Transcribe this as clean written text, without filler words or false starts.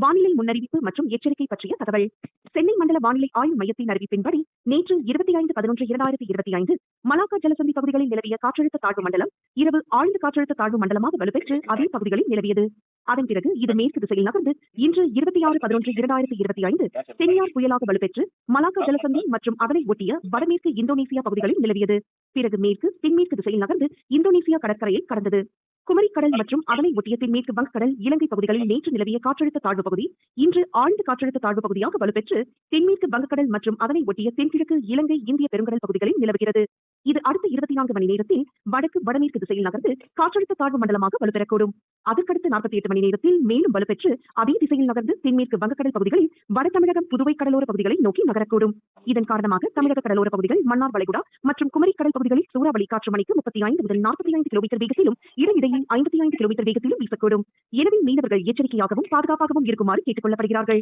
வானிலை முன்னறிவிப்பு மற்றும் எச்சரிக்கை பற்றிய தகவல். சென்னை மண்டல வானிலை ஆய்வு மையத்தின் அறிவிப்பின்படி நேற்று 25/11/2025 மலாக்கா ஜலசந்தி பகுதிகளில் நிலவிய காற்றழுத்த தாழ்வு மண்டலம் இரவு ஆழ்ந்த காற்றழுத்த தாழ்வு மண்டலமாக வலுப்பெற்று அதே பகுதிகளில் நிலவியது. அதன் பிறகு இது மேற்கு திசையில் நகர்ந்து இன்று 26/11/2025 சென்யார் புயலாக வலுப்பெற்று மலாக்கா ஜலசந்தி மற்றும் அதனை ஒட்டிய வடமேற்கு இந்தோனேசியா பகுதிகளில் நிலவியது. பிறகு மேற்கு தென்மேற்கு திசையில் நகர்ந்து இந்தோனேசியா கடற்கரையை கடந்தது. குமரிக்கடல் மற்றும் அதனை ஒட்டிய தென்மேற்கு வங்கக்கடல் இலங்கை பகுதிகளில் நேற்று நிலவிய காற்றழுத்த தாழ்வு பகுதி இன்று ஆழ்ந்த காற்றழுத்த தாழ்வு பகுதியாக வலுப்பெற்று தென்மேற்கு வங்கக்கடல் மற்றும் அதனை ஒட்டிய தென்கிழக்கு இலங்கை இந்திய பெருங்கடல் பகுதிகளில் நிலவுகிறது. இது அடுத்த 24 மணி நேரத்தில் வடக்கு வடமேற்கு திசையில் நகர்ந்து காற்றழுத்த தாழ்வு மண்டலமாக வலுப்பெறக்கூடும். அதற்கடுத்து 48 மணி நேரத்தில் மேலும் வலுப்பெற்று அதே திசையில் நகர்ந்து தென்மேற்கு வங்கக்கடல் பகுதிகளில் வட தமிழகம் புதுவை கடலோர பகுதிகளை நோக்கி நகரக்கூடும். இதன் காரணமாக தமிழக கடலோர பகுதிகள், மன்னார் வளைகுடா மற்றும் குமரி கடல் பகுதிகளில் சூறாவளி காற்று மணிக்கு 35 முதல் 45 கிலோமீட்டர் வேகத்திலும் இடையிடையே 55 கிலோமீட்டர் வேகத்திலும் வீசக்கூடும். எனவே மீனவர்கள் எச்சரிக்கையாகவும் பாதுகாப்பாகவும் இருக்குமாறு கேட்டுக் கொள்ளப்படுகிறார்கள்.